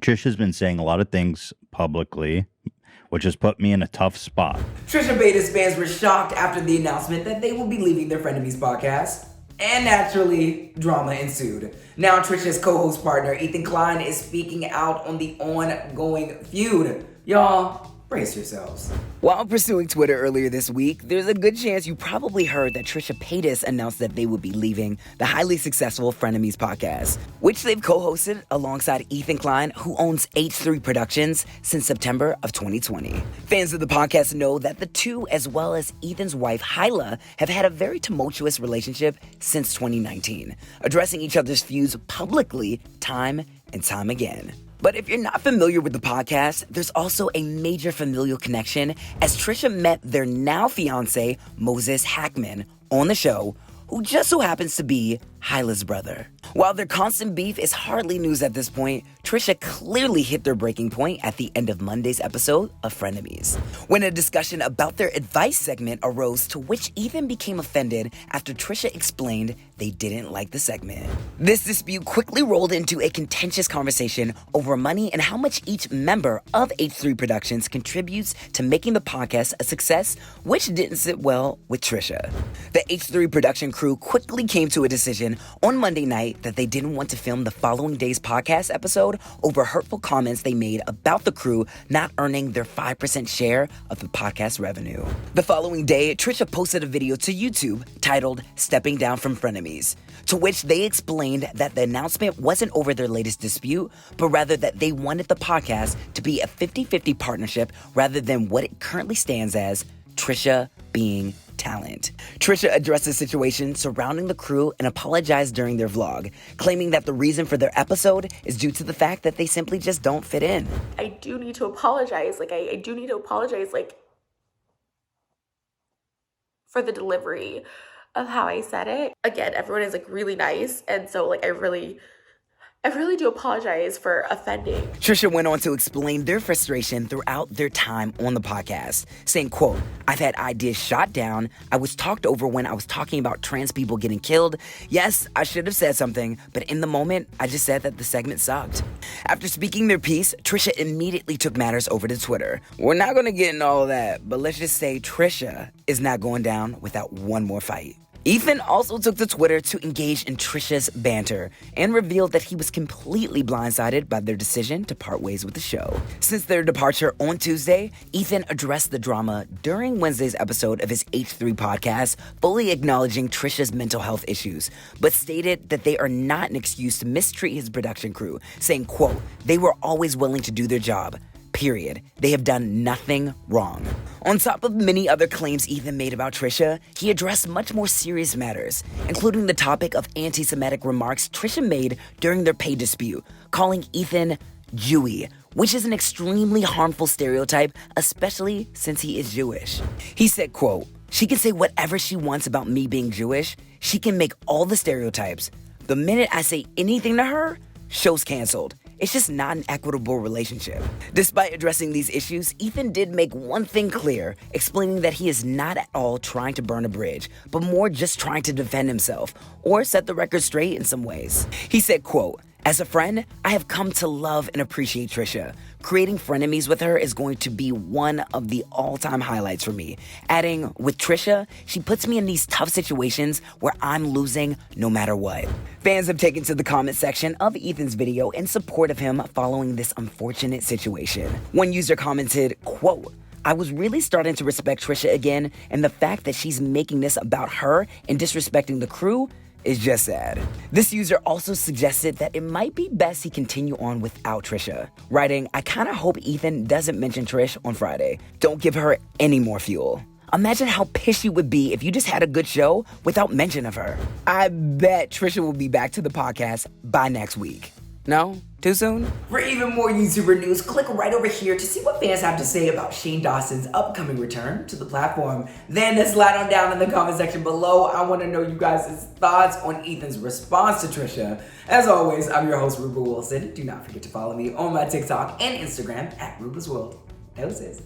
Trisha's been saying a lot of things publicly, which has put me in a tough spot. Trisha Paytas fans were shocked after the announcement that they will be leaving their Frenemies podcast. And naturally, drama ensued. Now Trisha's co-host partner, Ethan Klein, is speaking out on the ongoing feud. Y'all, brace yourselves. While pursuing Twitter earlier this week, there's a good chance you probably heard that Trisha Paytas announced that they would be leaving the highly successful Frenemies podcast, which they've co-hosted alongside Ethan Klein, who owns H3 Productions since September of 2020. Fans of the podcast know that the two, as well as Ethan's wife, Hyla, have had a very tumultuous relationship since 2019, addressing each other's feuds publicly time and time again. But if you're not familiar with the podcast, there's also a major familial connection as Trisha met their now fiancé, Moses Hackman, on the show, who just so happens to be Hyla's brother. While their constant beef is hardly news at this point, Trisha clearly hit their breaking point at the end of Monday's episode of Frenemies, when a discussion about their advice segment arose, to which Ethan became offended after Trisha explained they didn't like the segment. This dispute quickly rolled into a contentious conversation over money and how much each member of H3 Productions contributes to making the podcast a success, which didn't sit well with Trisha. The H3 production crew quickly came to a decision on Monday night that they didn't want to film the following day's podcast episode over hurtful comments they made about the crew not earning their 5% share of the podcast revenue. The following day, Trisha posted a video to YouTube titled "Stepping Down from Frenemies," to which they explained that the announcement wasn't over their latest dispute, but rather that they wanted the podcast to be a 50-50 partnership rather than what it currently stands as, Trisha being talent. Trisha addressed the situation surrounding the crew and apologized during their vlog, claiming that the reason for their episode is due to the fact that they simply just don't fit in. I do need to apologize. I do need to apologize, for the delivery of how I said it. Again, everyone is really nice, and so I really do apologize for offending. Trisha went on to explain their frustration throughout their time on the podcast, saying, quote, "I've had ideas shot down. I was talked over when I was talking about trans people getting killed. Yes, I should have said something, but in the moment, I just said that the segment sucked." After speaking their piece, Trisha immediately took matters over to Twitter. We're not going to get into all that, but let's just say Trisha is not going down without one more fight. Ethan also took to Twitter to engage in Trisha's banter and revealed that he was completely blindsided by their decision to part ways with the show. Since their departure on Tuesday, Ethan addressed the drama during Wednesday's episode of his H3 podcast, fully acknowledging Trisha's mental health issues, but stated that they are not an excuse to mistreat his production crew, saying, quote, "They were always willing to do their job. Period. They have done nothing wrong." On top of many other claims Ethan made about Trisha, he addressed much more serious matters, including the topic of anti-Semitic remarks Trisha made during their pay dispute, calling Ethan Jewy, which is an extremely harmful stereotype, especially since he is Jewish. He said, quote, "She can say whatever she wants about me being Jewish. She can make all the stereotypes. The minute I say anything to her, show's canceled. It's just not an equitable relationship." Despite addressing these issues, Ethan did make one thing clear, explaining that he is not at all trying to burn a bridge, but more just trying to defend himself or set the record straight in some ways. He said, quote, "As a friend, I have come to love and appreciate Trisha. Creating Frenemies with her is going to be one of the all-time highlights for me." Adding, "With Trisha, she puts me in these tough situations where I'm losing no matter what." Fans have taken to the comment section of Ethan's video in support of him following this unfortunate situation. One user commented, quote, "I was really starting to respect Trisha again, and the fact that she's making this about her and disrespecting the crew is just sad." This user also suggested that it might be best he continue on without Trisha, writing, "I kind of hope Ethan doesn't mention Trish on Friday. Don't give her any more fuel." Imagine how pissed you would be if you just had a good show without mention of her. I bet Trisha will be back to the podcast by next week. No? Too soon? For even more YouTuber news, click right over here to see what fans have to say about Shane Dawson's upcoming return to the platform. Then slide on down in the comment section below. I want to know you guys' thoughts on Ethan's response to Trisha. As always, I'm your host, Ruben Wilson. Do not forget to follow me on my TikTok and Instagram at Ruben's World. Doses.